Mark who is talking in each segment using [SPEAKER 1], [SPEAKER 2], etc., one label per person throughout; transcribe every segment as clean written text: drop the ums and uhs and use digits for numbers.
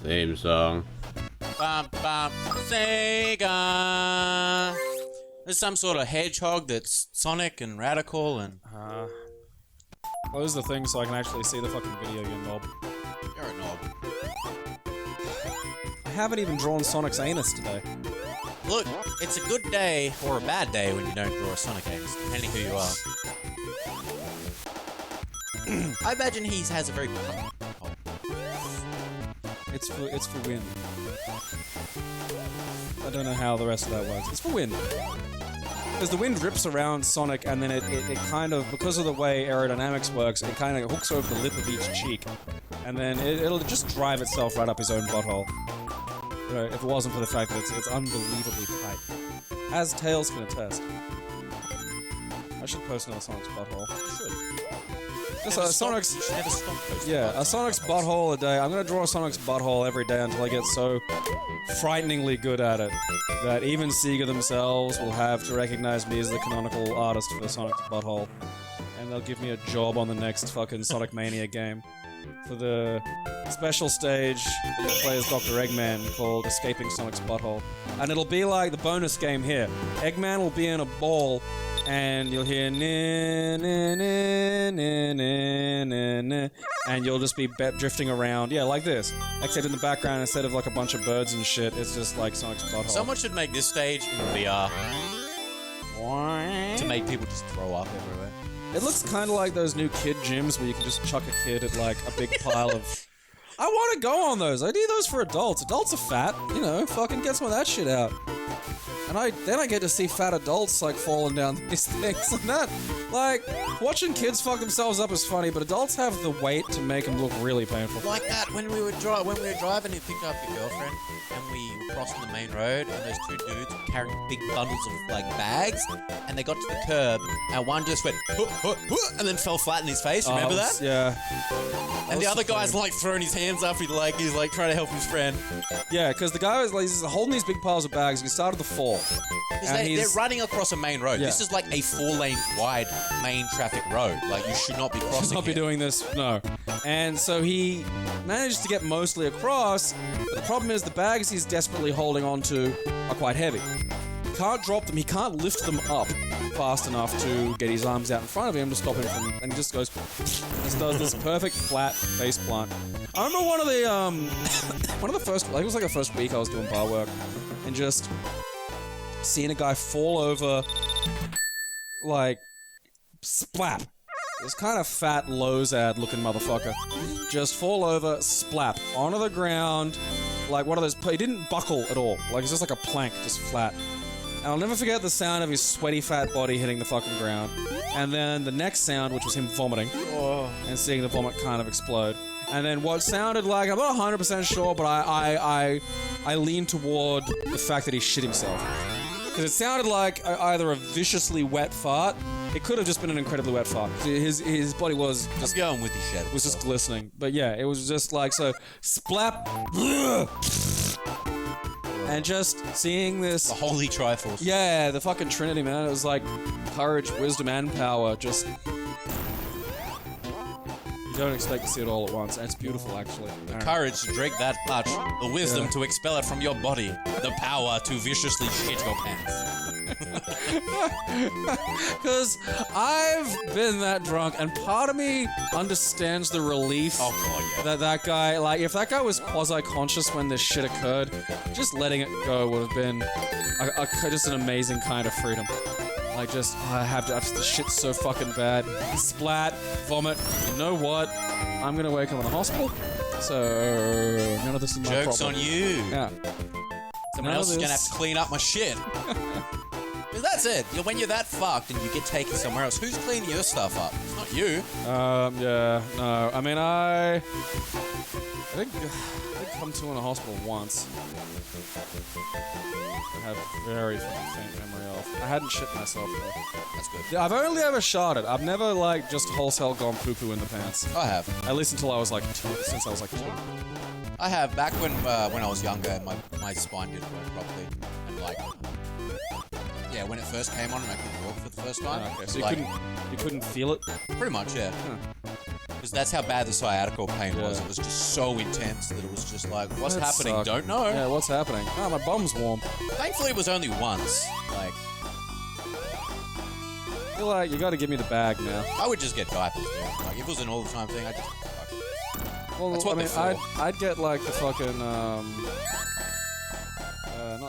[SPEAKER 1] Theme song.
[SPEAKER 2] Bum, bum, Sega. There's some sort of hedgehog that's Sonic and radical and...
[SPEAKER 3] Close the thing so I can actually see the fucking video, you knob.
[SPEAKER 2] You're a knob.
[SPEAKER 3] I haven't even drawn Sonic's anus today.
[SPEAKER 2] Look, it's a good day or a bad day when you don't draw a Sonic anus, depending who you are. I imagine he has a very...
[SPEAKER 3] It's for wind. I don't know how the rest of that works. It's for wind. Because the wind rips around Sonic and then it kind of, because of the way aerodynamics works, it kind of hooks over the lip of each cheek. And then it'll just drive itself right up his own butthole. You know, if it wasn't for the fact that it's unbelievably tight. As Tails can attest. I should post another Sonic's butthole.
[SPEAKER 2] You should.
[SPEAKER 3] Just Sonic's...
[SPEAKER 2] You should never stop posting.
[SPEAKER 3] Yeah, a Sonic's butthole a day. I'm gonna draw a Sonic's butthole every day until I get so frighteningly good at it that even Sega themselves will have to recognize me as the canonical artist for Sonic's butthole. And they'll give me a job on the next fucking Sonic Mania game. For the special stage that you play as Dr. Eggman called Escaping Sonic's Butthole. And it'll be like the bonus game here. Eggman will be in a ball and you'll hear na na na na na na na, and you'll just be drifting around, yeah, like this. Except in the background, instead of like a bunch of birds and shit, it's just like Sonic's butthole.
[SPEAKER 2] Someone should make this stage in VR. To make people just throw up everywhere.
[SPEAKER 3] It looks kind of like those new kid gyms where you can just chuck a kid at like a big pile of... I want to go on those. I need those for adults. Adults are fat, you know, fucking get some of that shit out. And then I get to see fat adults, like, falling down these things and that. Like, watching kids fuck themselves up is funny, but adults have the weight to make them look really painful.
[SPEAKER 2] Like that, when we were driving to pick up your girlfriend, and we were crossing the main road, and those two dudes were carrying big bundles of, like, bags, and they got to the curb, and one just went, and then fell flat in his face, remember that?
[SPEAKER 3] Yeah.
[SPEAKER 2] And the other guy's, like, throwing his hands up, he's like trying to help his friend.
[SPEAKER 3] Yeah, because the guy was, like, he's holding these big piles of bags, and he started to fall.
[SPEAKER 2] They're running across a main road.
[SPEAKER 3] Yeah.
[SPEAKER 2] This is like a 4-lane wide main traffic road. Like, you should not be crossing
[SPEAKER 3] Should not be doing this, no. And so he managed to get mostly across, but the problem is the bags he's desperately holding onto are quite heavy. He can't drop them, he can't lift them up fast enough to get his arms out in front of him to stop him from... And he just goes... Just does this perfect flat face plant. I remember one of the first... I think it was like the first week I was doing bar work, and just... seeing a guy fall over, like, splat. This kind of fat, Lozad looking motherfucker. Just fall over, splap, onto the ground, like one of those, he didn't buckle at all. Like, it's just like a plank, just flat. And I'll never forget the sound of his sweaty fat body hitting the fucking ground. And then the next sound, which was him vomiting, and seeing the vomit kind of explode. And then what sounded like, I'm not 100% sure, but I lean toward the fact that he shit himself. Because it sounded like either a viciously wet fart. It could have just been an incredibly wet fart. His body was just
[SPEAKER 2] going with his shit.
[SPEAKER 3] Was just glistening. But yeah, it was just like so splap. And just seeing this,
[SPEAKER 2] the holy trifles.
[SPEAKER 3] Yeah, the fucking Trinity, man. It was like courage, wisdom, and power. Just you don't expect to see it all at once. And it's beautiful, actually.
[SPEAKER 2] The courage to drink that much, the wisdom to expel it from your body, the power to viciously shit your pants.
[SPEAKER 3] Because I've been that drunk, and part of me understands the relief that guy, like, if that guy was quasi-conscious when this shit occurred, just letting it go would have been just an amazing kind of freedom. Like, just, I have to shit so fucking bad. Splat, vomit, you know what? I'm gonna wake up in a hospital, so none of this is my problem.
[SPEAKER 2] Joke's on you.
[SPEAKER 3] Yeah.
[SPEAKER 2] Someone else is gonna have to clean up my shit. Because that's it. When you're that fucked and you get taken somewhere else, who's cleaning your stuff up? It's not you.
[SPEAKER 3] Yeah, no. I mean, I did come to in a hospital once. I have very fucking faint memory of. I hadn't shit myself though.
[SPEAKER 2] That's good.
[SPEAKER 3] Yeah, I've only ever sharded. I've never like just wholesale gone poo-poo in the pants.
[SPEAKER 2] I have.
[SPEAKER 3] At least until I was like 2. Since I was like 2.
[SPEAKER 2] I have. Back when I was younger, my spine didn't work properly, and like. Yeah, when it first came on and I couldn't walk for the first time.
[SPEAKER 3] Okay, so you couldn't feel it?
[SPEAKER 2] Pretty much, yeah.
[SPEAKER 3] Huh.
[SPEAKER 2] Because that's how bad the sciatica pain was.
[SPEAKER 3] Yeah.
[SPEAKER 2] It was just so intense that it was just like, what's
[SPEAKER 3] That
[SPEAKER 2] happening?
[SPEAKER 3] sucked.
[SPEAKER 2] Don't know.
[SPEAKER 3] Yeah, what's happening? Oh, my bum's warm.
[SPEAKER 2] Thankfully, it was only once. Like,
[SPEAKER 3] I feel like you gotta give me the bag now.
[SPEAKER 2] I would just get diapers, dude. Like, if it was an all-the-time thing, I'd just fuck it.
[SPEAKER 3] Well,
[SPEAKER 2] That's what
[SPEAKER 3] I mean,
[SPEAKER 2] they're for.
[SPEAKER 3] I'd get like the fucking not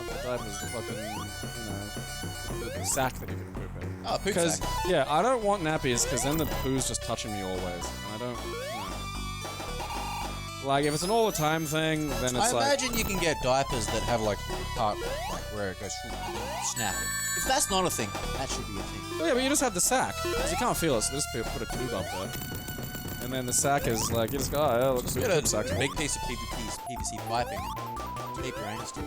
[SPEAKER 3] the diapers, the fucking the sack that you can poop in.
[SPEAKER 2] Oh, poop
[SPEAKER 3] Because
[SPEAKER 2] sack.
[SPEAKER 3] yeah, I don't want nappies because then the poo's just touching me always, and I don't. Like if it's an all the time thing, then
[SPEAKER 2] I
[SPEAKER 3] it's like
[SPEAKER 2] imagine you can get diapers that have like part, like where it goes snap. If that's not a thing, that should be a thing.
[SPEAKER 3] oh yeah, but you just have the sack because you can't feel it, so just put a tube up there, and then the sack is like you just go, oh yeah, looks
[SPEAKER 2] Get
[SPEAKER 3] good.
[SPEAKER 2] a
[SPEAKER 3] Sack.
[SPEAKER 2] big piece of PVC piping and tape your anus to it.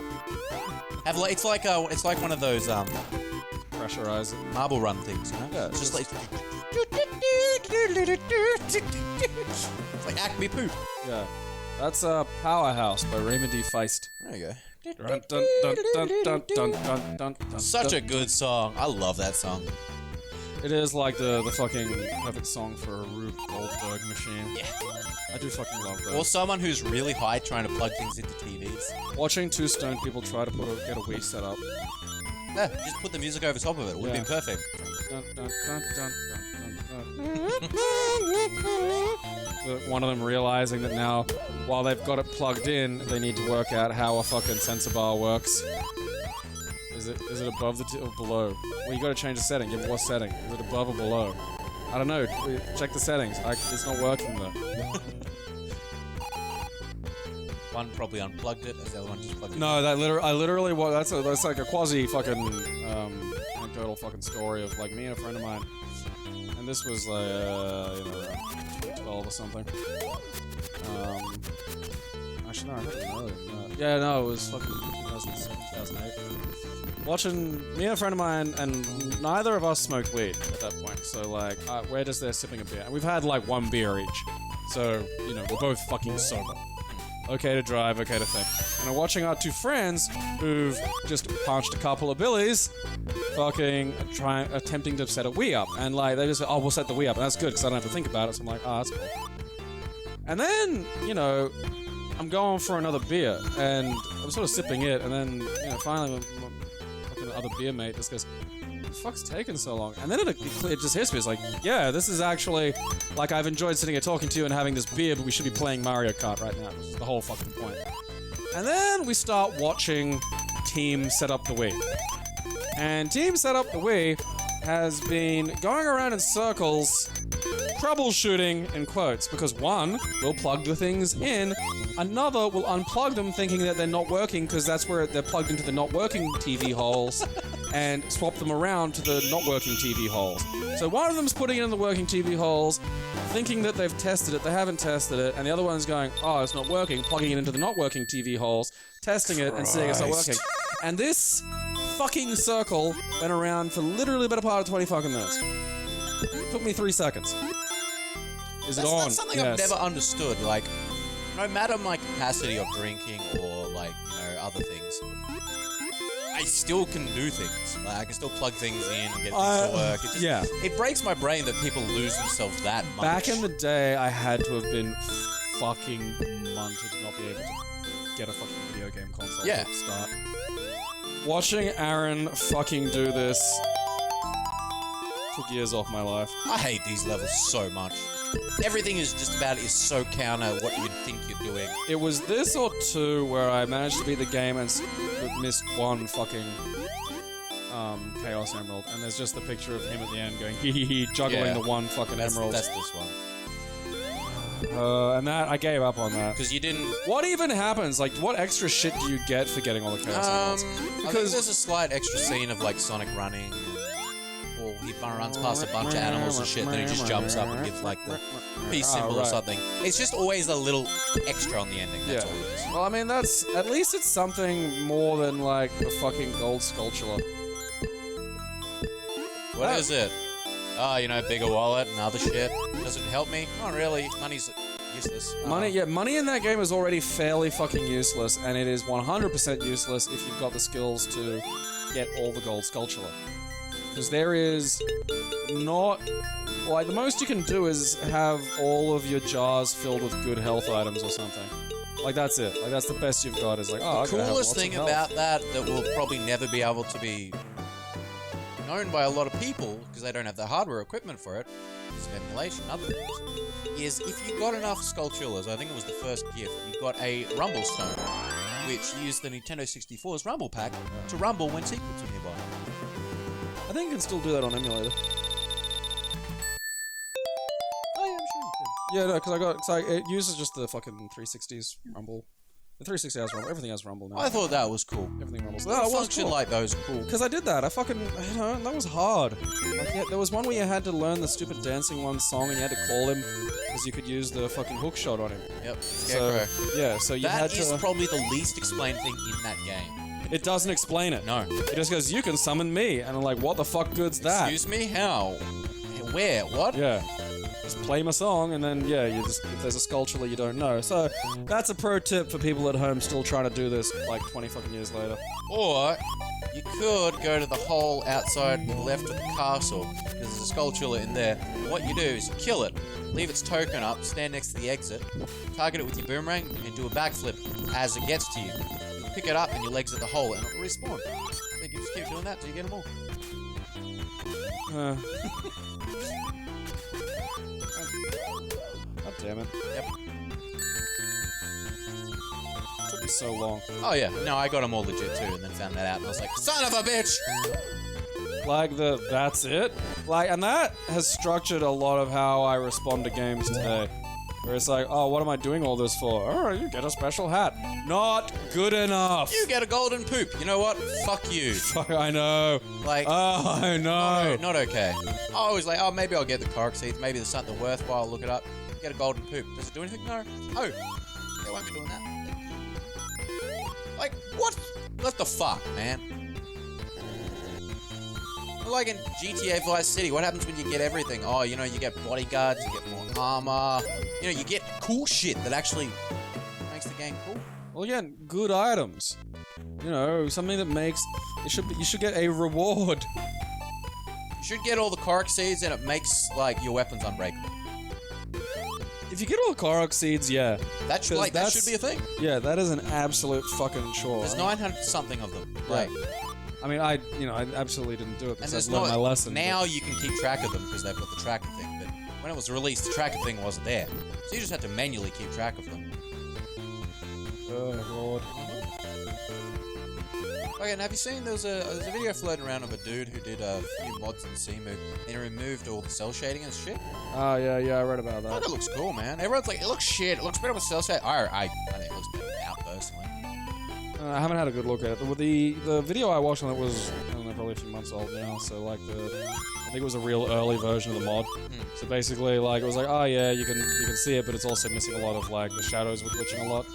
[SPEAKER 2] Have like it's like one of those
[SPEAKER 3] Pressurize it.
[SPEAKER 2] marble run things, you know?
[SPEAKER 3] Yeah,
[SPEAKER 2] It's just like it's like Acme poop.
[SPEAKER 3] Yeah, that's Powerhouse by Raymond D. Feist.
[SPEAKER 2] There you go.
[SPEAKER 3] Dun, dun, dun, dun, dun, dun, dun, dun, dun,
[SPEAKER 2] Such a
[SPEAKER 3] dun.
[SPEAKER 2] good song. I love that song.
[SPEAKER 3] It is like the fucking perfect song for a Rube Goldberg machine.
[SPEAKER 2] Yeah.
[SPEAKER 3] I do fucking love
[SPEAKER 2] Or
[SPEAKER 3] those.
[SPEAKER 2] someone who's really high trying to plug things into TVs.
[SPEAKER 3] Watching two stoned people try to get a Wii set up.
[SPEAKER 2] Yeah, just put the music over top of it. It would have
[SPEAKER 3] Yeah.
[SPEAKER 2] been perfect.
[SPEAKER 3] Dun, dun, dun, dun, dun, dun, dun. One of them realizing that now, while they've got it plugged in, they need to work out how a fucking sensor bar works. Is it above or below? Well, you gotta change the setting. Yeah, but what setting? Is it above or below? I don't know. Check the settings. It's not working though.
[SPEAKER 2] One probably unplugged it, as the other one just plugged it.
[SPEAKER 3] No, I literally that's like a quasi fucking anecdotal fucking story of like me and a friend of mine, and this was like 2012 or something. Actually no, I think it was earlier than that. Yeah, no, it was fucking 2007, 2008. Watching me and a friend of mine, and neither of us smoked weed at that point. So like, we're just there sipping a beer, and we've had like one beer each. So we're both fucking sober. Okay to drive, okay to think. And we're watching our two friends who've just punched a couple of billies, fucking attempting to set a Wii up. And like, they just say, oh, we'll set the Wii up. And that's good, because I don't have to think about it. So I'm like, oh, that's cool. And then, I'm going for another beer. And I'm sort of sipping it. And then, finally, my fucking other beer mate just goes, what the fuck's taking so long? And then it just hits me. It's like, yeah, this is actually, like, I've enjoyed sitting here talking to you and having this beer, but we should be playing Mario Kart right now, which is the whole fucking point. And then we start watching Team Set Up the Wii. And Team Set Up the Wii has been going around in circles, troubleshooting, in quotes, because one will plug the things in, another will unplug them thinking that they're not working because that's where they're plugged into the not working TV holes, and swap them around to the not working TV holes. So one of them's putting it in the working TV holes, thinking that they've tested it, they haven't tested it, and the other one's going, oh, it's not working, plugging it into the not working TV holes, testing it, and seeing it's not working. And this fucking circle went around for literally the better part of 20 fucking minutes. Took me 3 seconds. Is it on?
[SPEAKER 2] That's something I've never understood. Like, no matter my capacity of drinking or like, other things, I still can do things. Like, I can still plug things in and get things to work. It breaks my brain that people lose themselves that much.
[SPEAKER 3] Back in the day, I had to have been fucking munted to not be able to get a fucking video game console
[SPEAKER 2] Yeah.
[SPEAKER 3] at the start. Watching Aaron fucking do this took years off my life.
[SPEAKER 2] I hate these levels so much. Everything is just about is so counter what you'd think you're doing.
[SPEAKER 3] It was this or two where I managed to beat the game and missed one fucking Chaos Emerald, and there's just the picture of him at the end going hee hee hee, juggling the one fucking emerald.
[SPEAKER 2] That's this one.
[SPEAKER 3] And that I gave up on that.
[SPEAKER 2] Because you didn't.
[SPEAKER 3] What even happens? Like, what extra shit do you get for getting all the Chaos Emeralds?
[SPEAKER 2] I think
[SPEAKER 3] Because
[SPEAKER 2] there's a slight extra scene of like Sonic running, or he runs past a bunch of animals and shit, then he just jumps up and gives like the peace symbol or something. It's just always a little extra on the ending. That's all it is.
[SPEAKER 3] Well, I mean, that's at least it's something more than like the fucking gold sculpture.
[SPEAKER 2] What is it? Oh, bigger wallet and other shit. Does it help me? Not really. Money's useless.
[SPEAKER 3] Money in that game is already fairly fucking useless, and it is 100% useless if you've got the skills to get all the gold sculpture. Because there is not... Like, the most you can do is have all of your jars filled with good health items or something. Like, that's it. Like, that's the best you've got is like, oh,
[SPEAKER 2] The coolest thing about that will probably never be able to be known by a lot of people, because they don't have the hardware equipment for it, some emulation, other things, is if you got enough Skulltulas, I think it was the first gift, you got a Rumble Stone, which used the Nintendo 64's Rumble Pack to rumble when secrets are nearby.
[SPEAKER 3] I think you can still do that on emulator.
[SPEAKER 2] Oh yeah, I'm sure you can.
[SPEAKER 3] Yeah, no, because it uses just the fucking 360's Rumble. The 360 has Rumble. Everything has Rumble now.
[SPEAKER 2] I thought that was cool.
[SPEAKER 3] Everything rumbles.
[SPEAKER 2] A
[SPEAKER 3] No, it was
[SPEAKER 2] function
[SPEAKER 3] cool.
[SPEAKER 2] like those are cool.
[SPEAKER 3] Because I did that. That was hard. Like, yeah, there was one where you had to learn the stupid Dancing One song and you had to call him because you could use the fucking hook shot on him.
[SPEAKER 2] Yep, Scarecrow.
[SPEAKER 3] So, yeah, so you had
[SPEAKER 2] That
[SPEAKER 3] to...
[SPEAKER 2] is probably the least explained thing in that game.
[SPEAKER 3] It doesn't explain it.
[SPEAKER 2] No.
[SPEAKER 3] It just goes, you can summon me. And I'm like, what the fuck good's that?
[SPEAKER 2] Excuse me? How? Where? What?
[SPEAKER 3] Yeah. Just play my song, and then, yeah, if there's a Skulltula you don't know. So, that's a pro tip for people at home still trying to do this, like, 20 fucking years later.
[SPEAKER 2] Or, you could go to the hole outside to the left of the castle, because there's a Skulltula in there. What you do is you kill it, leave its token up, stand next to the exit, target it with your boomerang, and do a backflip as it gets to you. You pick it up, and you exit the hole, and it'll respawn. So you just keep doing that till you get them all.
[SPEAKER 3] God damn it.
[SPEAKER 2] Yep.
[SPEAKER 3] Took me so long.
[SPEAKER 2] Oh yeah, no, I got them all legit too, and then found that out, and I was like, son of a bitch!
[SPEAKER 3] Like, that's it? Like, and that has structured a lot of how I respond to games today. Where it's like, oh, what am I doing all this for? Oh, you get a special hat. Not good enough!
[SPEAKER 2] You get a golden poop. You know what? Fuck you.
[SPEAKER 3] Fuck, I know.
[SPEAKER 2] Like,
[SPEAKER 3] Oh, I know.
[SPEAKER 2] not okay. I was like, oh, maybe I'll get the Korok seeds. Maybe there's something worthwhile. Look it up. Get a golden poop. Does it do anything? No. Oh, they won't be doing that. Like, what? What the fuck, man? Like in GTA Vice City, what happens when you get everything? Oh, you know, you get bodyguards, you get more armor. You know, you get cool shit that actually makes the game cool.
[SPEAKER 3] Well, again, good items. You know, something that makes... You should get a reward.
[SPEAKER 2] You should get all the Korok seeds and it makes, like, your weapons unbreakable.
[SPEAKER 3] If you get all the Korok seeds, yeah.
[SPEAKER 2] That should, like, that should be a thing.
[SPEAKER 3] Yeah, that is an absolute fucking chore.
[SPEAKER 2] There's 900 something of them. Like,
[SPEAKER 3] I mean, I absolutely didn't do it
[SPEAKER 2] and
[SPEAKER 3] because
[SPEAKER 2] there's
[SPEAKER 3] I learned
[SPEAKER 2] not,
[SPEAKER 3] my lesson.
[SPEAKER 2] now you can keep track of them because they've got the tracker thing, but when it was released, the tracker thing wasn't there. So you just had to manually keep track of them.
[SPEAKER 3] Oh, Lord.
[SPEAKER 2] Okay, and have you seen, there's a video floating around of a dude who did a few mods in CMOO, and he removed all the cell shading and shit?
[SPEAKER 3] Oh, yeah, I read about
[SPEAKER 2] I
[SPEAKER 3] that.
[SPEAKER 2] think it looks cool, man. Everyone's like, it looks shit, it looks better with cell shading. I think it looks better without, personally.
[SPEAKER 3] I haven't had a good look at it. The video I watched on it was, I don't know, probably a few months old now, so like I think it was a real early version of the mod. So basically, like, it was like, oh yeah, you can see it, but it's also missing a lot of, like, the shadows were glitching a lot.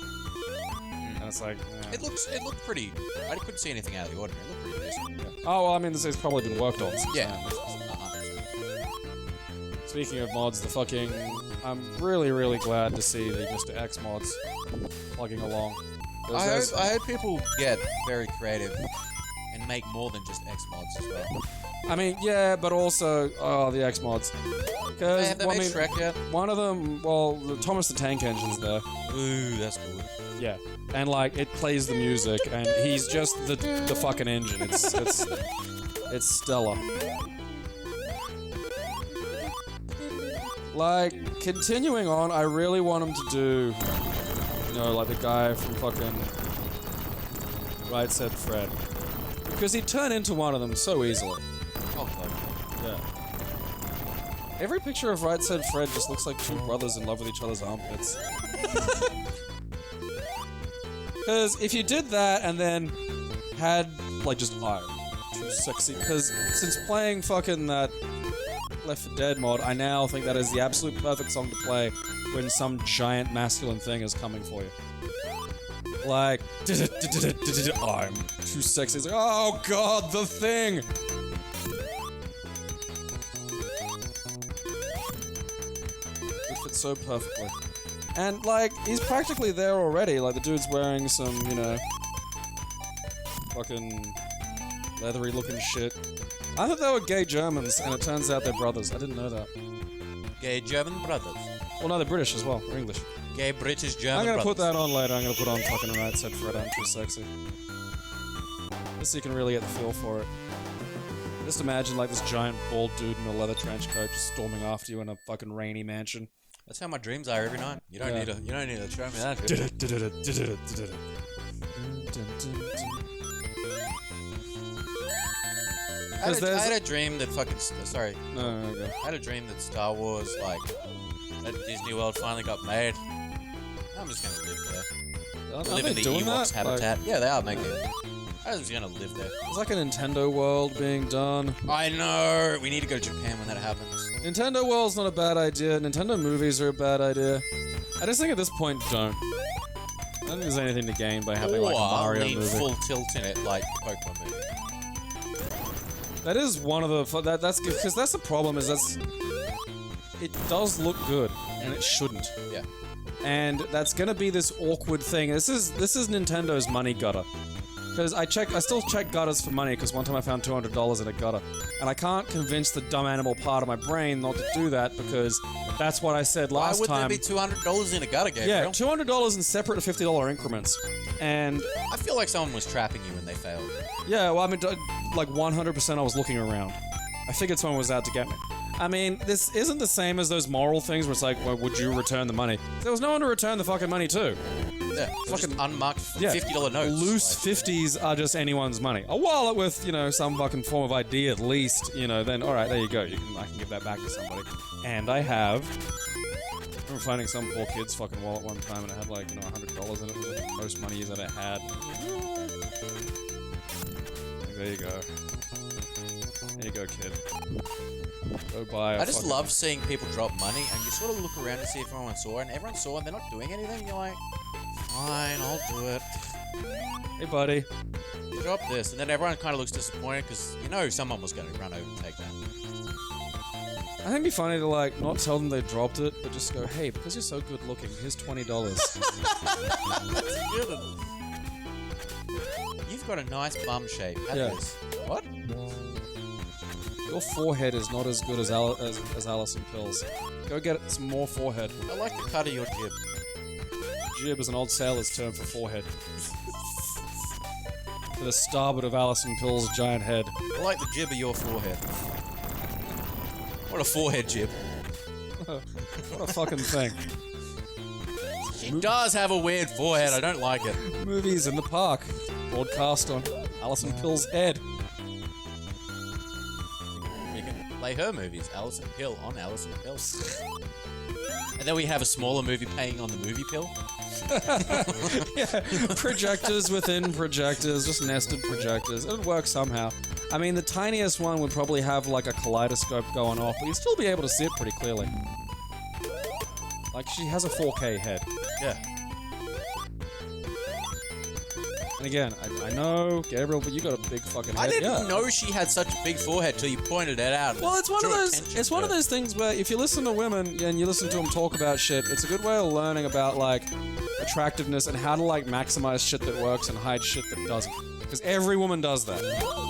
[SPEAKER 3] And it's like,
[SPEAKER 2] It looked pretty, I couldn't see anything out of the ordinary, it looked pretty decent.
[SPEAKER 3] yeah. Oh, well, I mean, this has probably been worked on since
[SPEAKER 2] Yeah.
[SPEAKER 3] then. Speaking of mods, I'm really, really glad to see the Mr. X mods plugging along.
[SPEAKER 2] I hope people get very creative and make more than just X mods as well.
[SPEAKER 3] I mean, yeah, but also, the X mods. Because,
[SPEAKER 2] Have they made Shrek yet?
[SPEAKER 3] one of them, well, the Thomas the Tank Engine's there.
[SPEAKER 2] Ooh, that's cool.
[SPEAKER 3] Yeah. And, like, it plays the music, and he's just the fucking engine. It's stellar. Like, continuing on, I really want him to do, you know, like the guy from fucking Right Said Fred. Because he'd turn into one of them so easily.
[SPEAKER 2] Oh, God.
[SPEAKER 3] Yeah. Every picture of Right Said Fred just looks like two brothers in love with each other's armpits. Because if you did that and then had, like, just too sexy. Because since playing fucking that Left 4 Dead mod, I now think that is the absolute perfect song to play when some giant masculine thing is coming for you. Like, I'm too sexy. It's like, oh god, the thing! It fits so perfectly. And, like, he's practically there already. Like, the dude's wearing some, you know, fucking leathery looking shit. I thought they were gay Germans, and it turns out they're brothers. I didn't know that.
[SPEAKER 2] Gay German brothers.
[SPEAKER 3] Well, no, they're British as well. Or English.
[SPEAKER 2] Gay British German
[SPEAKER 3] I'm gonna
[SPEAKER 2] brothers.
[SPEAKER 3] put that on later. I'm gonna put on fucking Right Said Fred. I'm too sexy. Just so you can really get the feel for it. Just imagine like this giant bald dude in a leather trench coat just storming after you in a fucking rainy mansion.
[SPEAKER 2] That's how my dreams are every night. You don't
[SPEAKER 3] Yeah.
[SPEAKER 2] need to show me that. Shit. I had a dream that fucking sorry.
[SPEAKER 3] No, go.
[SPEAKER 2] I had a dream that Star Wars like that Disney World finally got made. I'm just gonna live there.
[SPEAKER 3] Are
[SPEAKER 2] Live
[SPEAKER 3] they
[SPEAKER 2] in the
[SPEAKER 3] doing
[SPEAKER 2] Ewoks
[SPEAKER 3] that? Like,
[SPEAKER 2] habitat. Yeah, they are making it. I'm just gonna live there.
[SPEAKER 3] there's like a Nintendo World being done.
[SPEAKER 2] I know. We need to go to Japan when that happens.
[SPEAKER 3] Nintendo World's not a bad idea. Nintendo movies are a bad idea. I just think at this point, don't. I don't think there's anything to gain by having like a Mario
[SPEAKER 2] lean
[SPEAKER 3] movie.
[SPEAKER 2] full tilt in it like the Pokemon movie.
[SPEAKER 3] That is one of the that's because that's the problem is it does look good and it shouldn't.
[SPEAKER 2] Yeah.
[SPEAKER 3] And that's gonna be this awkward thing. This is Nintendo's money gutter. Because I still check gutters for money because one time I found $200 in a gutter. And I can't convince the dumb animal part of my brain not to do that because that's what I said last
[SPEAKER 2] Why would
[SPEAKER 3] time.
[SPEAKER 2] there be $200 in a gutter, Gabriel?
[SPEAKER 3] Yeah, $200 in separate $50 increments. And
[SPEAKER 2] I feel like someone was trapping you when they failed.
[SPEAKER 3] yeah, well, I mean, like 100% I was looking around. I figured someone was out to get me. I mean, this isn't the same as those moral things where it's like, well, would you return the money? There was no one to return the fucking money to.
[SPEAKER 2] Yeah, fucking unmarked
[SPEAKER 3] Yeah.
[SPEAKER 2] $50 notes.
[SPEAKER 3] Loose 50s are just anyone's money. A wallet with, some fucking form of ID at least, then alright, there you go. I can give that back to somebody. And I have. I remember finding some poor kid's fucking wallet one time and it had like, $100 in it. It was the most money he's ever had. There you go. There you go, kid. Go buy a
[SPEAKER 2] I just
[SPEAKER 3] fucking-
[SPEAKER 2] love seeing people drop money and you sort of look around to see if everyone saw it and everyone saw it and they're not doing anything. You're like, fine, I'll do it.
[SPEAKER 3] Hey, buddy.
[SPEAKER 2] Drop this. And then everyone kind of looks disappointed because someone was going to run over and take that.
[SPEAKER 3] I think it'd be funny to like not tell them they dropped it, but just go, hey, because you're so good looking, here's $20.
[SPEAKER 2] You've got a nice bum shape. Have
[SPEAKER 3] Yeah.
[SPEAKER 2] this. What?
[SPEAKER 3] Your forehead is not as good as Alison Pill's. Go get some more forehead.
[SPEAKER 2] I like the cut of your jib.
[SPEAKER 3] Jib is an old sailor's term for forehead. For the starboard of Alison Pill's giant head.
[SPEAKER 2] I like the jib of your forehead. What a forehead jib.
[SPEAKER 3] What a fucking thing.
[SPEAKER 2] She does have a weird forehead. I don't like it.
[SPEAKER 3] Movies in the park. Broadcast on Alison Pill's head.
[SPEAKER 2] We can play her movies. Alison Pill on Alison Pill. And then we have a smaller movie playing on the movie pill.
[SPEAKER 3] Yeah, projectors within projectors, just nested projectors. It would work somehow. I mean, the tiniest one would probably have like a kaleidoscope going off, but you'd still be able to see it pretty clearly. Like, she has a 4K head.
[SPEAKER 2] Yeah.
[SPEAKER 3] And again, I know, Gabriel, but you got a big fucking head.
[SPEAKER 2] I didn't
[SPEAKER 3] yeah.
[SPEAKER 2] know she had such a big forehead till you pointed it out.
[SPEAKER 3] Well, it's one of
[SPEAKER 2] Drew
[SPEAKER 3] those.
[SPEAKER 2] attention
[SPEAKER 3] It's one
[SPEAKER 2] to
[SPEAKER 3] of
[SPEAKER 2] it.
[SPEAKER 3] those things where if you listen to women and you listen to them talk about shit, it's a good way of learning about like attractiveness and how to like maximize shit that works and hide shit that doesn't. Because every woman does that.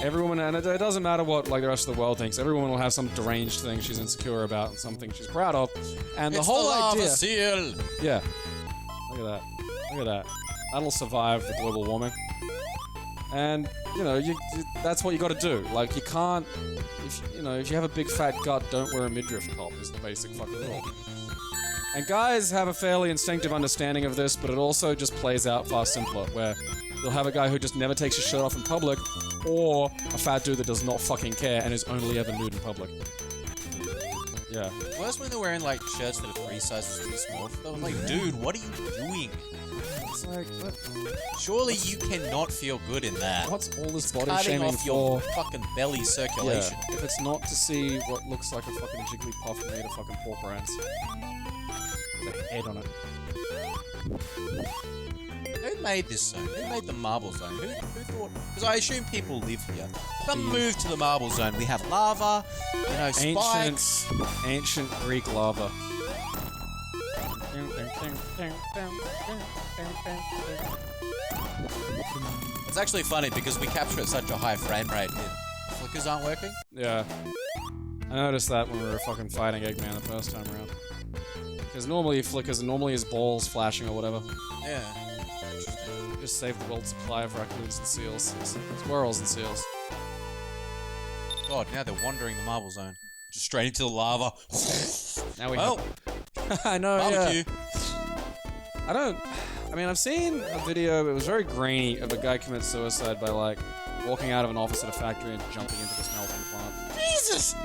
[SPEAKER 3] Every woman, and it doesn't matter what like the rest of the world thinks. Every woman will have some deranged thing she's insecure about and something she's proud of. And the
[SPEAKER 2] It's
[SPEAKER 3] whole
[SPEAKER 2] lava
[SPEAKER 3] idea.
[SPEAKER 2] seal.
[SPEAKER 3] Yeah. Look at that. Look at that. That'll survive the global warming. And that's what you got to do. Like you can't, if you have a big fat gut, don't wear a midriff top. Is the basic fucking rule. And guys have a fairly instinctive understanding of this, but it also just plays out far simpler. Where you'll have a guy who just never takes his shirt off in public, or a fat dude that does not fucking care and is only ever nude in public. Yeah.
[SPEAKER 2] Worse when they're wearing like shirts that are 3 sizes too small for them. I'm like, dude, what are you doing?
[SPEAKER 3] It's like,
[SPEAKER 2] Surely you cannot feel good in that.
[SPEAKER 3] what's all this body
[SPEAKER 2] Cutting
[SPEAKER 3] shaming
[SPEAKER 2] off your
[SPEAKER 3] for?
[SPEAKER 2] fucking belly
[SPEAKER 3] Yeah,
[SPEAKER 2] circulation.
[SPEAKER 3] if it's not to see what looks like a fucking Jigglypuff made of fucking pork rinds. With a head on it.
[SPEAKER 2] Who made this zone? Who made the marble zone? Who thought? Because I assume people live here. Come move to the marble zone. We have lava, spikes.
[SPEAKER 3] Ancient Greek lava.
[SPEAKER 2] It's actually funny because we capture at such a high frame rate in flickers aren't working?
[SPEAKER 3] Yeah. I noticed that when we were fucking fighting Eggman the first time around. Because normally he flickers and normally his balls flashing or whatever.
[SPEAKER 2] Yeah.
[SPEAKER 3] Just save the world supply of raccoons and seals. Squirrels and seals.
[SPEAKER 2] God, now they're wandering the marble zone. Just straight into the lava.
[SPEAKER 3] Now we
[SPEAKER 2] Well,
[SPEAKER 3] I know,
[SPEAKER 2] barbecue.
[SPEAKER 3] yeah. I mean, I've seen a video, it was very grainy, of a guy commit suicide by, like, walking out of an office at a factory and jumping into the smelting plant.
[SPEAKER 2] Jesus!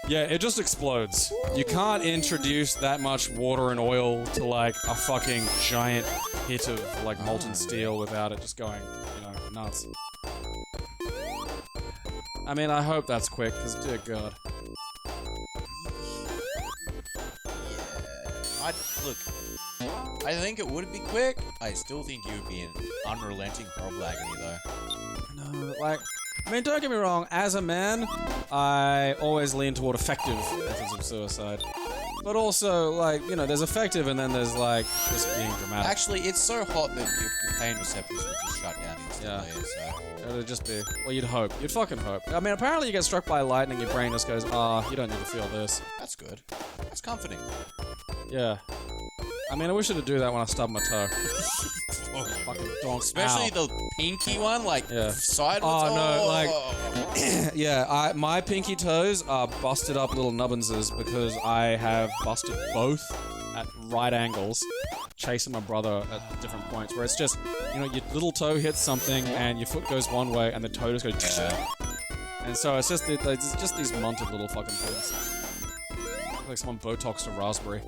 [SPEAKER 3] Yeah, it just explodes. You can't introduce that much water and oil to, like, a fucking giant hit of, like, molten steel without it just going, you know, nuts. I mean, I hope that's quick, because, dear God.
[SPEAKER 2] Look, I think it would be quick. I still think you would be in unrelenting horrible agony, though.
[SPEAKER 3] No, like, I mean, don't get me wrong, as a man, I always lean toward effective methods of suicide. But also, like, you know, there's effective and then there's, like, just being dramatic.
[SPEAKER 2] Actually, it's so hot that your pain receptors would just shut down instantly, so...
[SPEAKER 3] It would just be, well, you'd hope. You'd fucking hope. I mean, apparently you get struck by lightning, your brain just goes, you don't need to feel this.
[SPEAKER 2] That's good. That's comforting.
[SPEAKER 3] Yeah. I mean, I wish I could do that when I stub my toe. Fucking donk.
[SPEAKER 2] Especially
[SPEAKER 3] Ow.
[SPEAKER 2] the pinky one, like,
[SPEAKER 3] Yeah.
[SPEAKER 2] sideways.
[SPEAKER 3] Oh, no, like... yeah, my pinky toes are busted up little nubbinses because I have busted both at right angles, chasing my brother at different points, where it's just, you know, your little toe hits something and your foot goes one way and the toe just goes...
[SPEAKER 2] Yeah.
[SPEAKER 3] And so it's just these munted little fucking things. Like someone Botoxed a raspberry.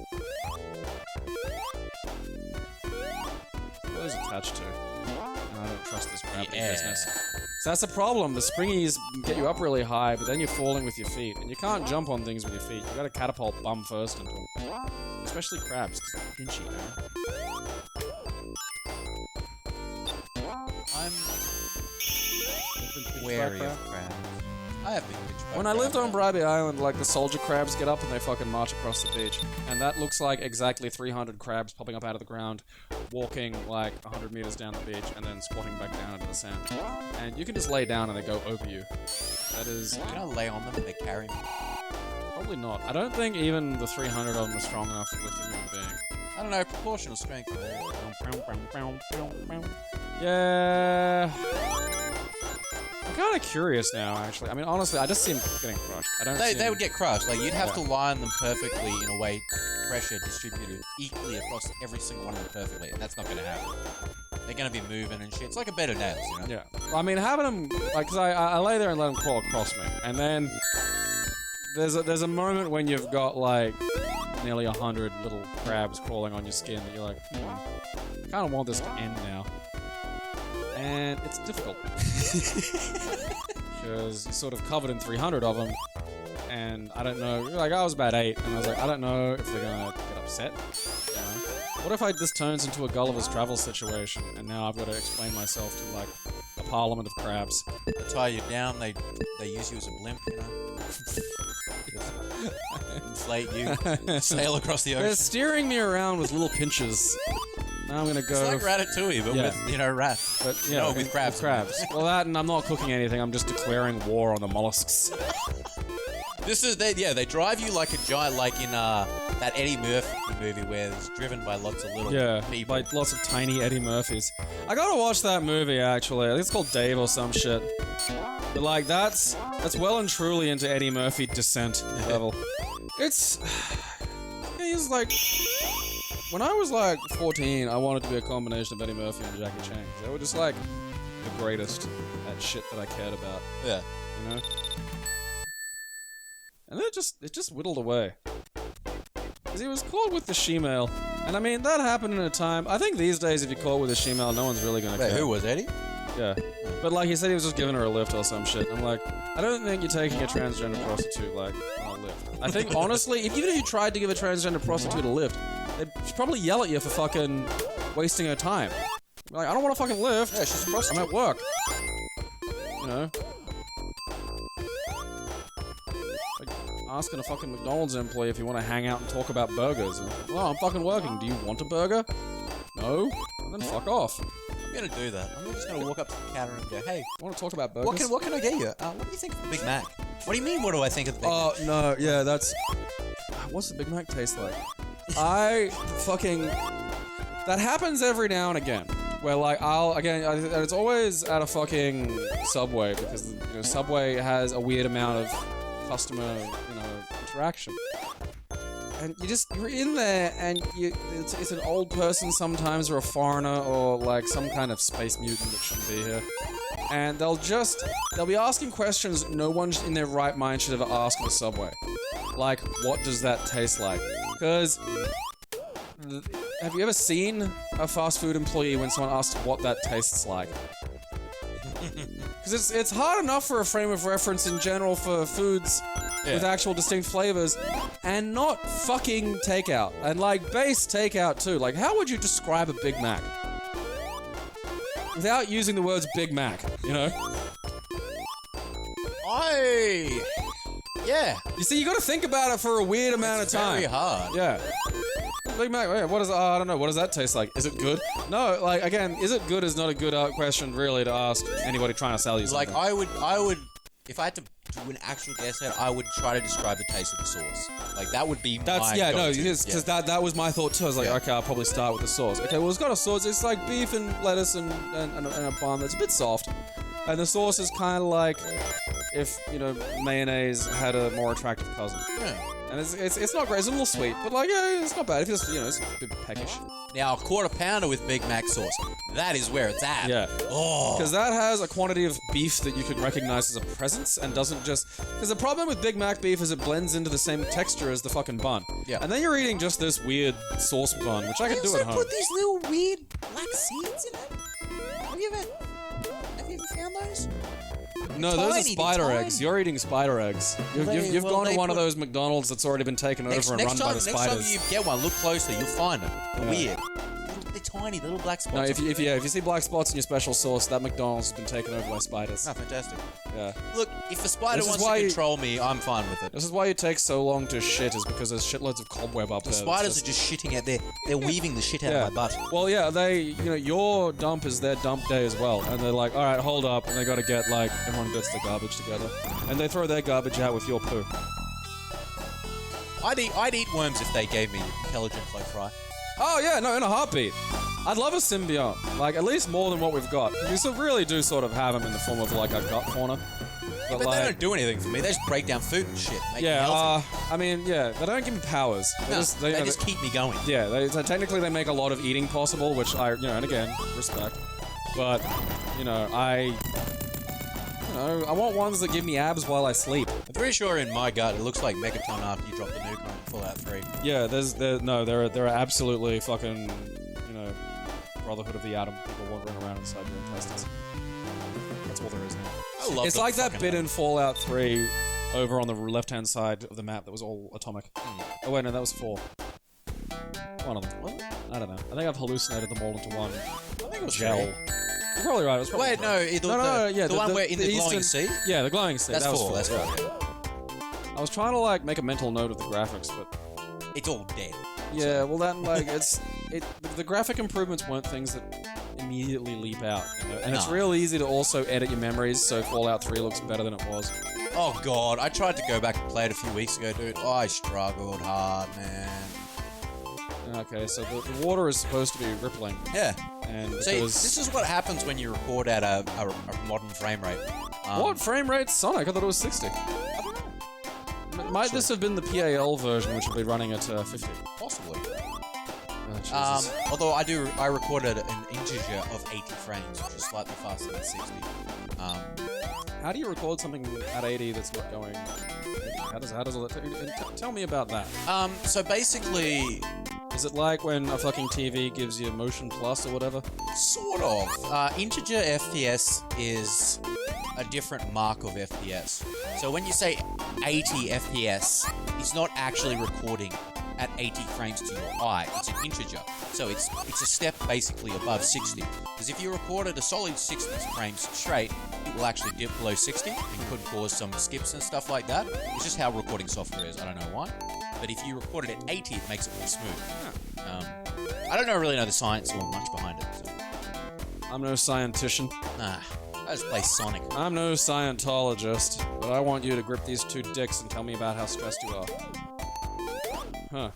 [SPEAKER 3] What is attached to? And I don't trust this gravity business. So that's the problem. The springies get you up really high, but then you're falling with your feet. And you can't jump on things with your feet. You gotta catapult bum first into them. Especially crabs, because they're pinchy,
[SPEAKER 2] I'm wary of crabs. I have been pitched by
[SPEAKER 3] When I lived on
[SPEAKER 2] crabs.
[SPEAKER 3] Bribey Island, like, the soldier crabs get up and they fucking march across the beach. And that looks like exactly 300 crabs popping up out of the ground, walking, like, 100 meters down the beach, and then squatting back down into the sand. And you can just lay down and they go over you. That is...
[SPEAKER 2] Can I lay on them and they carry me?
[SPEAKER 3] Probably not. I don't think even the 300 of them are strong enough to lift a human being.
[SPEAKER 2] I don't know, proportional strength.
[SPEAKER 3] Yeah... I'm kind of curious now, actually. I mean, honestly, I just see them getting crushed. I don't see
[SPEAKER 2] They would get crushed. Like, you'd have
[SPEAKER 3] Yeah.
[SPEAKER 2] to line them perfectly in a way, pressure distributed equally across every single one of them perfectly, and that's not going to happen. They're going to be moving and shit. It's like a bed of nails, you know?
[SPEAKER 3] Yeah. Well, I mean, having them, like, cause I lay there and let them crawl across me, and then there's a moment when you've got, like, nearly 100 little crabs crawling on your skin that you're like, I kind of want this to end now. And it's difficult. Because you're sort of covered in 300 of them, and I don't know, like, I was about 8, and I was like, I don't know if they're gonna get upset, you know? What if this turns into a Gulliver's Travel situation, and now I've got to explain myself to, like, a parliament of crabs?
[SPEAKER 2] They tie you down, they use you as a blimp, you know? Inflate you, sail across the
[SPEAKER 3] They're
[SPEAKER 2] ocean.
[SPEAKER 3] steering me around with little pinches. Now I'm gonna go...
[SPEAKER 2] It's like Ratatouille, but
[SPEAKER 3] Yeah.
[SPEAKER 2] with, you know, rats.
[SPEAKER 3] But, you know,
[SPEAKER 2] with crabs.
[SPEAKER 3] Well, that, and I'm not cooking anything, I'm just declaring war on the mollusks.
[SPEAKER 2] This is, they drive you like a giant, like in that Eddie Murphy movie where it's driven by lots of little people.
[SPEAKER 3] Like lots of tiny Eddie Murphys. I gotta watch that movie, actually. I think it's called Dave or some shit. But, like, that's well and truly into Eddie Murphy descent level. It's... He's like... When I was, like, 14, I wanted to be a combination of Eddie Murphy and Jackie Chan. They were just, like, the greatest at shit that I cared about.
[SPEAKER 2] Yeah.
[SPEAKER 3] You know? And then it just whittled away. Because he was caught with the she-male. And I mean, that happened in a time... I think these days, if you're caught with a she-male, no one's really gonna
[SPEAKER 2] Wait,
[SPEAKER 3] care.
[SPEAKER 2] who was Eddie?
[SPEAKER 3] Yeah. But, like, he said he was just giving her a lift or some shit. I'm like, I don't think you're taking a transgender prostitute, like, on a lift. I think, honestly, even if you tried to give a transgender prostitute a lift, they'd probably yell at you for fucking wasting her time. Like, I don't want to fucking lift.
[SPEAKER 2] Yeah, she's a prostitute.
[SPEAKER 3] I'm at work. You know? Like, asking a fucking McDonald's employee if you want to hang out and talk about burgers. And, well, I'm fucking working. Do you want a burger? No? Well, then fuck off.
[SPEAKER 2] I'm gonna do that. I'm just gonna walk up to the counter and go, hey,
[SPEAKER 3] I want to talk about burgers.
[SPEAKER 2] what can I get you? What do you think of the Big Mac? What do you mean, what do I think of the Big Mac?
[SPEAKER 3] Oh, no, yeah, that's... What's the Big Mac taste like? That happens every now and again. Where, like, it's always at a fucking Subway, because, you know, Subway has a weird amount of customer, you know, interaction. And you're in there, and it's an old person sometimes, or a foreigner, or, like, some kind of space mutant that shouldn't be here. And they'll be asking questions no one in their right mind should ever ask at a Subway. Like, what does that taste like? Because, have you ever seen a fast food employee when someone asks what that tastes like? Because it's hard enough for a frame of reference in general for foods with actual distinct flavors, and not fucking takeout. And, like, base takeout, too. Like, how would you describe a Big Mac? Without using the words Big Mac, you know?
[SPEAKER 2] Yeah.
[SPEAKER 3] You see, you gotta think about it for a weird amount of time.
[SPEAKER 2] Very hard.
[SPEAKER 3] Yeah. Big Mac, yeah, I don't know, what does that taste like? Is it good? No, like, again, is it good is not a good question, really, to ask anybody trying to sell you something.
[SPEAKER 2] Like, I would, if I had to do an actual guess at, I would try to describe the taste of the sauce. Like, that would be my go-to.
[SPEAKER 3] Because that was my thought too. I was like, okay, I'll probably start with the sauce. Okay, well, it's got a sauce. It's like beef and lettuce and a bun that's a bit soft. And the sauce is kind of like if, you know, mayonnaise had a more attractive cousin.
[SPEAKER 2] Yeah.
[SPEAKER 3] And it's not great. It's a little sweet, but, like, yeah, it's not bad. If it's, you know, it's a bit peckish.
[SPEAKER 2] Now, a quarter pounder with Big Mac sauce. That is where it's at.
[SPEAKER 3] Yeah.
[SPEAKER 2] Oh.
[SPEAKER 3] Because that has a quantity of beef that you could recognize as a presence and doesn't just... Because the problem with Big Mac beef is it blends into the same texture as the fucking bun.
[SPEAKER 2] Yeah.
[SPEAKER 3] And then you're eating just this weird sauce bun, which I can do at home.
[SPEAKER 2] Put these little weird black seeds in it? Have you ever found those?
[SPEAKER 3] No, those are spider eggs. You're eating spider eggs. You've gone to one of those McDonald's that's already been taken over and run by the spiders.
[SPEAKER 2] Next time you get one, look closer. You'll find them. They're weird. They're tiny, little black spots.
[SPEAKER 3] No, if you see black spots in your special sauce, that McDonald's has been taken over by spiders.
[SPEAKER 2] Oh, fantastic.
[SPEAKER 3] Yeah.
[SPEAKER 2] Look, if a spider wants to control me, I'm fine with it.
[SPEAKER 3] This is why it takes so long to shit, is because there's shitloads of cobweb up there.
[SPEAKER 2] The spiders are just shitting out there. They're weaving the shit out of my butt.
[SPEAKER 3] Well, yeah, your dump is their dump day as well. And they're like, alright, hold up. And they gotta get, like, everyone gets the garbage together. And they throw their garbage out with your poo.
[SPEAKER 2] I'd eat worms if they gave me intelligent flow fry.
[SPEAKER 3] Oh, yeah, no, in a heartbeat. I'd love a symbiote. Like, at least more than what we've got. We still really do sort of have them in the form of, like, a gut fauna.
[SPEAKER 2] But like, they don't do anything for me. They just break down food and shit. Make me healthy.
[SPEAKER 3] I mean, yeah, they don't give me powers. They
[SPEAKER 2] just keep me going.
[SPEAKER 3] Yeah, technically they make a lot of eating possible, which I, and again, respect. But, I want ones that give me abs while I sleep.
[SPEAKER 2] I'm pretty sure in my gut it looks like Megaton after you drop the nuke on Fallout 3.
[SPEAKER 3] Yeah, there are absolutely fucking, Brotherhood of the Atom people wandering around inside your intestines. That's all there is now. It's like that bit in Fallout 3 over on the left-hand side of the map that was all atomic. Oh wait, no, that was 4. One of them. What? I don't know. I think I've hallucinated them all into one.
[SPEAKER 2] I think it was
[SPEAKER 3] gel.
[SPEAKER 2] 3.
[SPEAKER 3] You're probably right. It was probably
[SPEAKER 2] Wait, no, the one where in the glowing sea?
[SPEAKER 3] Yeah, the glowing sea.
[SPEAKER 2] That's
[SPEAKER 3] that
[SPEAKER 2] 4.
[SPEAKER 3] Was 4.
[SPEAKER 2] That's 4.
[SPEAKER 3] I was trying to, like, make a mental note of the graphics, but...
[SPEAKER 2] It's all dead.
[SPEAKER 3] Yeah, well, that, like, the graphic improvements weren't things that immediately leap out, And it's real easy to also edit your memories, so Fallout 3 looks better than it was.
[SPEAKER 2] Oh, God. I tried to go back and play it a few weeks ago, dude. Oh, I struggled hard, man.
[SPEAKER 3] Okay, so the water is supposed to be rippling.
[SPEAKER 2] Yeah.
[SPEAKER 3] And
[SPEAKER 2] see, this is what happens when you record at a modern frame rate.
[SPEAKER 3] What frame rate? Sonic? I thought it was 60. Might this have been the PAL version, which will be running at 50?
[SPEAKER 2] Possibly.
[SPEAKER 3] Oh,
[SPEAKER 2] although I recorded an integer of 80 frames, which is slightly faster than 60.
[SPEAKER 3] How do you record something at 80 that's not going? How does all that? Tell me about that.
[SPEAKER 2] So basically,
[SPEAKER 3] is it like when a fucking TV gives you motion plus or whatever?
[SPEAKER 2] Sort of. Integer FPS is a different mark of FPS. So when you say 80 FPS, it's not actually recording at 80 frames to your eye. It's an integer. So it's a step basically above 60. Because if you recorded a solid 60 frames straight, it will actually dip below 60 and could cause some skips and stuff like that. It's just how recording software is. I don't know why. But if you record it at 80, it makes it more smooth. I don't really know the science or much behind it. So.
[SPEAKER 3] I'm no scientician.
[SPEAKER 2] Nah, I just play Sonic.
[SPEAKER 3] I'm no Scientologist, but I want you to grip these two dicks and tell me about how stressed you are. Huh.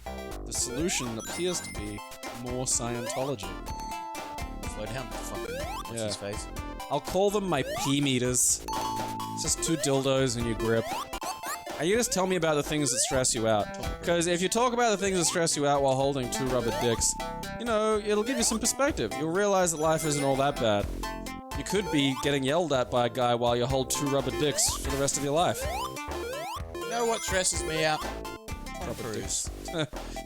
[SPEAKER 3] The solution appears to be more Scientology.
[SPEAKER 2] Slow down, fucking. What's his face?
[SPEAKER 3] I'll call them my pee meters. It's just two dildos and you grip. And you just tell me about the things that stress you out. Because if you talk about the things that stress you out while holding two rubber dicks, you know, it'll give you some perspective. You'll realize that life isn't all that bad. You could be getting yelled at by a guy while you hold two rubber dicks for the rest of your life.
[SPEAKER 2] You know what stresses me out? Tom Cruise.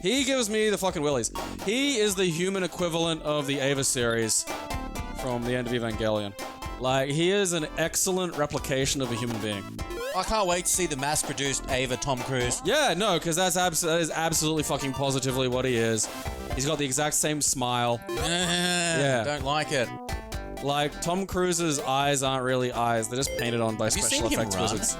[SPEAKER 3] He gives me the fucking willies. He is the human equivalent of the Ava series from the end of Evangelion. Like, he is an excellent replication of a human being.
[SPEAKER 2] I can't wait to see the mass-produced Ava Tom Cruise.
[SPEAKER 3] Yeah, no, because that is absolutely fucking positively what he is. He's got the exact same smile.
[SPEAKER 2] Yeah. Don't like it.
[SPEAKER 3] Like, Tom Cruise's eyes aren't really eyes. They're just painted on by special effects wizards.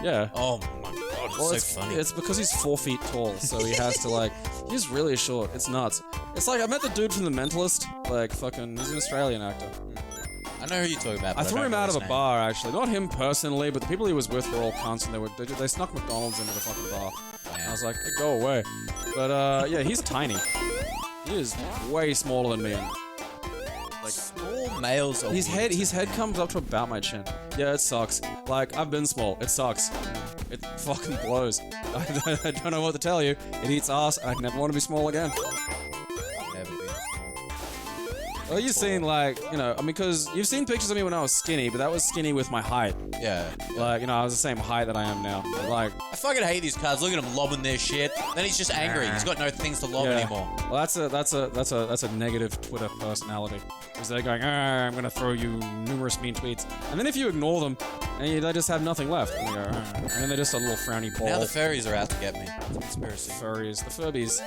[SPEAKER 3] Yeah.
[SPEAKER 2] Oh my god, it's so funny.
[SPEAKER 3] It's because he's 4 feet tall, so he has to, like... He's really short. It's nuts. It's like, I met the dude from The Mentalist. Like, fucking... He's an Australian actor.
[SPEAKER 2] I know who you're talking about.
[SPEAKER 3] I threw him out of a bar, actually. Not him personally, but the people he was with were all cunts, and they snuck McDonald's into the fucking bar. Yeah. I was like, go away. But, yeah, he's tiny. He is way smaller than me. And, like,
[SPEAKER 2] small males are
[SPEAKER 3] his head comes up to about my chin. Yeah, it sucks. Like, I've been small. It sucks. It fucking blows. I don't know what to tell you. It eats ass. I never want to be small again.
[SPEAKER 2] Never been small.
[SPEAKER 3] Well, you've seen, like, you know, I mean, because you've seen pictures of me when I was skinny, but that was skinny with my height.
[SPEAKER 2] Yeah.
[SPEAKER 3] Like, you know, I was the same height that I am now. But, like,
[SPEAKER 2] I fucking hate these cards. Look at him lobbing their shit. Then he's just angry. He's got no things to lob anymore.
[SPEAKER 3] Well, that's a negative Twitter personality. Because they're going, I'm gonna throw you numerous mean tweets, and then if you ignore them, and they just have nothing left, and they go, and then they're just a little frowny ball.
[SPEAKER 2] Now the furries are out to get me. It's a conspiracy.
[SPEAKER 3] Furries, the Furbies.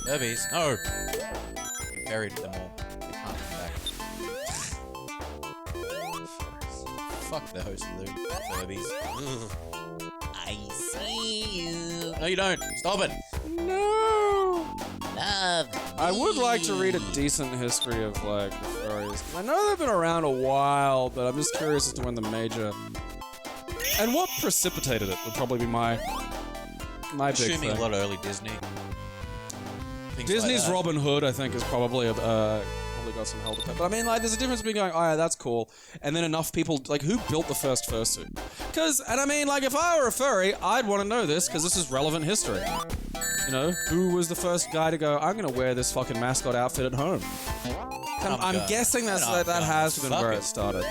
[SPEAKER 2] Furbies? No. We buried them all. They can't come back. Fuck the host of the Furbies. I see you. No, you don't. Stop it.
[SPEAKER 3] No.
[SPEAKER 2] Love.
[SPEAKER 3] I would like to read a decent history of, like, the furries. I know they've been around a while, but I'm just curious as to when the major... And what precipitated it would probably be my big thing.
[SPEAKER 2] Assuming a lot of early Disney. Things
[SPEAKER 3] Disney's
[SPEAKER 2] like
[SPEAKER 3] Robin Hood, I think, is probably got some hell to pay. But I mean, like, there's a difference between going, oh yeah, that's cool, and then enough people, like, who built the first fursuit? And I mean, like, if I were a furry, I'd want to know this, because this is relevant history. You know, who was the first guy to go, I'm gonna wear this fucking mascot outfit at home? I'm guessing that has been where it started.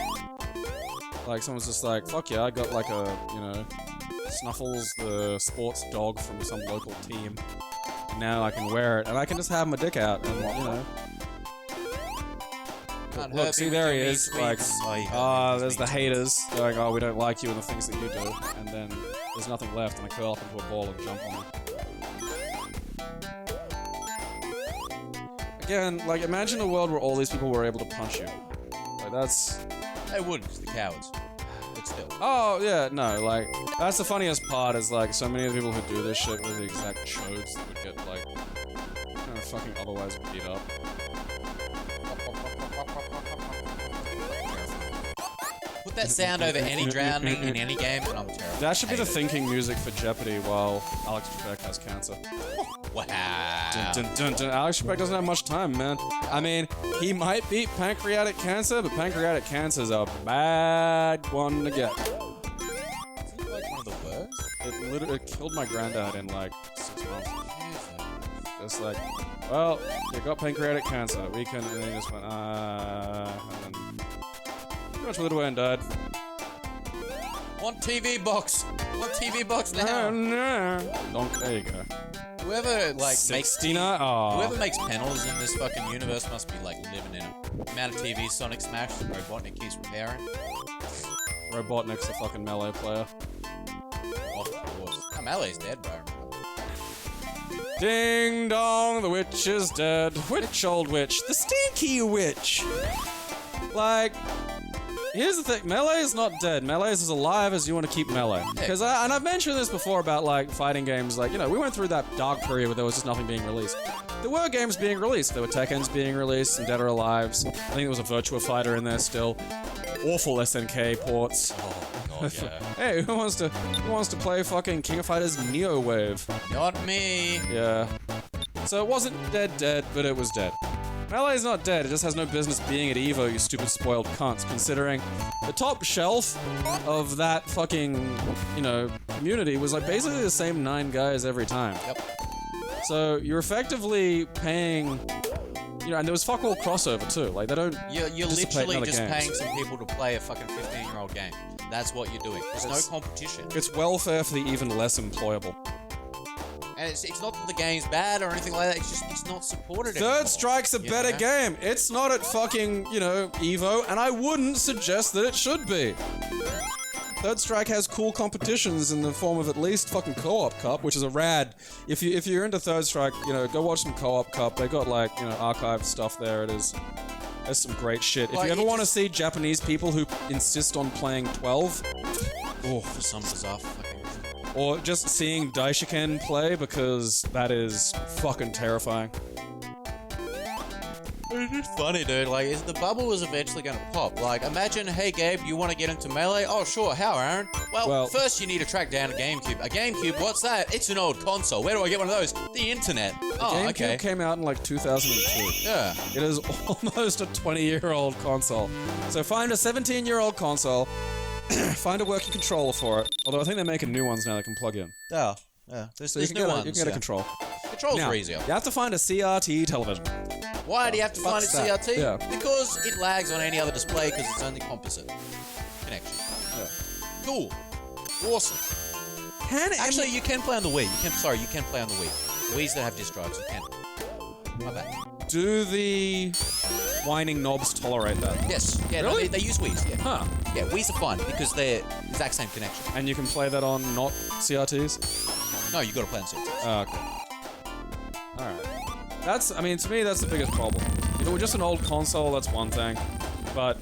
[SPEAKER 3] Like, someone's just like, fuck yeah, I got like a, you know, Snuffles, the sports dog from some local team. And now I can wear it, and I can just have my dick out, and, you know. Look, see, there he is, like, there's the haters going, oh, we don't like you and the things that you do, and then there's nothing left, and I curl up into a ball and jump on them. Again, like, imagine a world where all these people were able to punch you. Like, that's...
[SPEAKER 2] They wouldn't, the cowards. But still.
[SPEAKER 3] Oh, yeah, no, like, that's the funniest part is, like, so many of the people who do this shit were the exact chodes that would get, like, you know, fucking otherwise beat up.
[SPEAKER 2] Put that sound over any drowning in any game, and I'm terrible.
[SPEAKER 3] That should be the thinking music for Jeopardy while Alex Trebek has cancer.
[SPEAKER 2] Wow.
[SPEAKER 3] Dun, dun, dun, dun. Alex Trebek doesn't have much time, man. I mean, he might beat pancreatic cancer, but pancreatic cancer is a bad one to get.
[SPEAKER 2] Isn't it like one of the worst?
[SPEAKER 3] It literally killed my granddad in like 6 months. Just like, well, you got pancreatic cancer. We can, and then he just went, and then pretty much withered away and died.
[SPEAKER 2] Want TV box? Want TV box now?
[SPEAKER 3] No. There you go.
[SPEAKER 2] Whoever like makes whoever makes panels in this fucking universe must be like living in it. The amount of TV Sonic Smash that Robotnik keeps repairing.
[SPEAKER 3] Robotnik's a fucking melee player.
[SPEAKER 2] Of course. Oh, Melee's dead, bro.
[SPEAKER 3] Ding dong, the witch is dead. Which old witch? The stinky witch. Like, Here's the thing, Melee is not dead. Melee is as alive as you want to keep Melee. Because and I've mentioned this before about like fighting games, like, you know, we went through that dark period where there was just nothing being released. There were games being released. There were Tekkens being released, and Dead or Alives. I think there was a Virtua Fighter in there still. Awful SNK ports.
[SPEAKER 2] Oh god, yeah.
[SPEAKER 3] Hey, who wants to play fucking King of Fighters Neo Wave?
[SPEAKER 2] Not me.
[SPEAKER 3] Yeah. So it wasn't dead, but it was dead. Melee's not dead, it just has no business being at EVO, you stupid spoiled cunts, considering the top shelf of that fucking, you know, community was like basically the same 9 guys every time.
[SPEAKER 2] Yep.
[SPEAKER 3] So you're effectively paying, you know, and there was fuck all crossover too, like they don't
[SPEAKER 2] You're
[SPEAKER 3] dissipate
[SPEAKER 2] literally
[SPEAKER 3] in other
[SPEAKER 2] just
[SPEAKER 3] games.
[SPEAKER 2] paying some people to play a fucking 15-year-old game. That's what you're doing. There's no competition.
[SPEAKER 3] It's welfare for the even less employable.
[SPEAKER 2] And it's not that the game's bad or anything like that, it's not supported anymore.
[SPEAKER 3] Third Strike's a better game. It's not at fucking, you know, EVO, and I wouldn't suggest that it should be. Third Strike has cool competitions in the form of at least fucking Co-op Cup, which is a rad. If you're into Third Strike, you know, go watch some Co-op Cup. They got like, you know, archived stuff there. There's some great shit. If
[SPEAKER 2] Like,
[SPEAKER 3] you ever want to see Japanese people who insist on playing 12,
[SPEAKER 2] For some bizarre fucking reason.
[SPEAKER 3] or just seeing Daishiken play, because that is fucking terrifying.
[SPEAKER 2] It's funny, dude. Like, the bubble is eventually going to pop. Like, imagine, hey, Gabe, you want to get into Melee? Oh, sure. How, Aaron? Well, first you need to track down a GameCube. A GameCube? What's that? It's an old console. Where do I get one of those? The internet.
[SPEAKER 3] GameCube
[SPEAKER 2] Okay.
[SPEAKER 3] came out in like 2002.
[SPEAKER 2] Yeah.
[SPEAKER 3] It is almost a 20-year-old console. So find a 17-year-old console, find a working controller for it. Although I think they're making new ones now that can plug in.
[SPEAKER 2] Yeah. There's
[SPEAKER 3] So you can
[SPEAKER 2] new
[SPEAKER 3] get
[SPEAKER 2] ones.
[SPEAKER 3] you can get a control.
[SPEAKER 2] Controls
[SPEAKER 3] Now,
[SPEAKER 2] are easier.
[SPEAKER 3] you have to find a CRT television.
[SPEAKER 2] Why do you have to find a
[SPEAKER 3] Fuck's that?
[SPEAKER 2] CRT?
[SPEAKER 3] Yeah.
[SPEAKER 2] Because it lags on any other display because it's only composite connection.
[SPEAKER 3] Yeah.
[SPEAKER 2] Cool. Awesome. Actually, you can play on the Wii. You can play on the Wii. The Wii's that have disk drives, you can. My bad.
[SPEAKER 3] Do the whining knobs tolerate that?
[SPEAKER 2] Yes. Yeah,
[SPEAKER 3] Really?
[SPEAKER 2] no, they use Wii's, yeah.
[SPEAKER 3] Huh.
[SPEAKER 2] Yeah, Wii's are fun because they're the exact same connection.
[SPEAKER 3] And you can play that on not CRTs?
[SPEAKER 2] No, you gotta play on CRTs.
[SPEAKER 3] Oh, okay. Alright. I mean, to me, that's the biggest problem. If it were just an old console, that's one thing. But,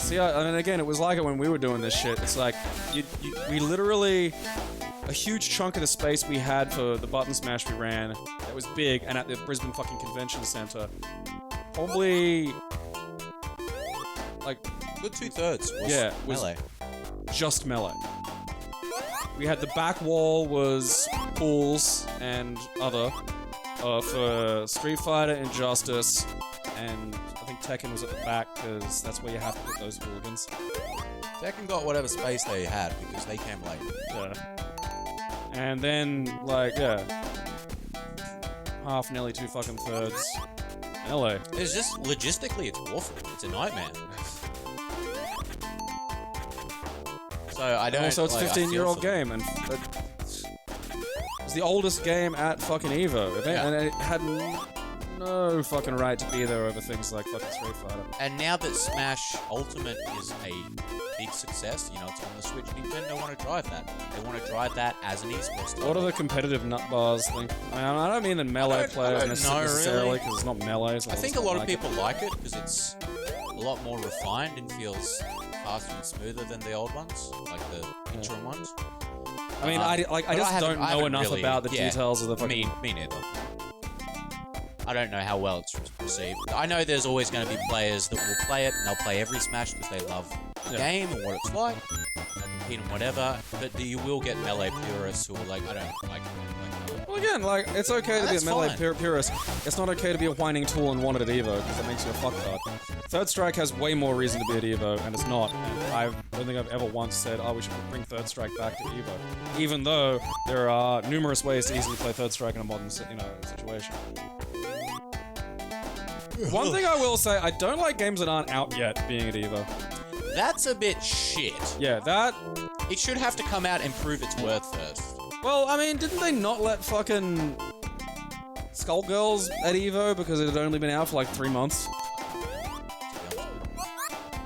[SPEAKER 3] I mean, again, it was like it when we were doing this shit. It's like, we literally, a huge chunk of the space we had for the button smash we ran, that was big, and at the Brisbane fucking Convention Centre, probably, like,
[SPEAKER 2] Good 2/3 was
[SPEAKER 3] was
[SPEAKER 2] Melee.
[SPEAKER 3] just Melee. We had the back wall was pools and other, for Street Fighter, Injustice, and I think Tekken was at the back because that's where you have to put those hooligans.
[SPEAKER 2] Tekken got whatever space they had because they came late.
[SPEAKER 3] Yeah. And then, like, yeah. Half, nearly 2 fucking thirds. Melee.
[SPEAKER 2] It's just, logistically, it's awful. It's a nightmare. So, I don't...
[SPEAKER 3] Also, it's a
[SPEAKER 2] like, I feel
[SPEAKER 3] 15-year-old
[SPEAKER 2] for them.
[SPEAKER 3] game, and it's the oldest game at fucking EVO, and it had no fucking right to be there over things like fucking Street Fighter.
[SPEAKER 2] And now that Smash Ultimate is a big success, you know, it's on the Switch, Nintendo want to drive that. They want to drive that as an esports title.
[SPEAKER 3] What are the competitive nut bars thing? I mean, I don't mean the Melee players necessarily, because it's not Melee. So
[SPEAKER 2] I think a lot of people like it because it's a lot more refined and feels faster and smoother than the old ones, like the interim ones.
[SPEAKER 3] I mean, I just don't know enough
[SPEAKER 2] really,
[SPEAKER 3] about the details of the fucking...
[SPEAKER 2] Me neither. I don't know how well it's received. I know there's always going to be players that will play it, and they'll play every Smash because they love the game and what it's like, they compete and whatever, but you will get Melee purists who are like, I don't like Melee.
[SPEAKER 3] Well, again, like, it's okay to be a
[SPEAKER 2] That's
[SPEAKER 3] Melee
[SPEAKER 2] fine.
[SPEAKER 3] purist. It's not okay to be a whining tool and want it at EVO, because that makes you a fucktard. Third Strike has way more reason to be at EVO, and it's not. And I don't think I've ever once said, oh, we should bring Third Strike back to EVO. Even though there are numerous ways to easily play Third Strike in a modern, situation. One thing I will say, I don't like games that aren't out yet being at EVO.
[SPEAKER 2] That's a bit shit.
[SPEAKER 3] Yeah, that...
[SPEAKER 2] It should have to come out and prove its worth first.
[SPEAKER 3] Well, I mean, didn't they not let fucking Skullgirls at EVO because it had only been out for like 3 months?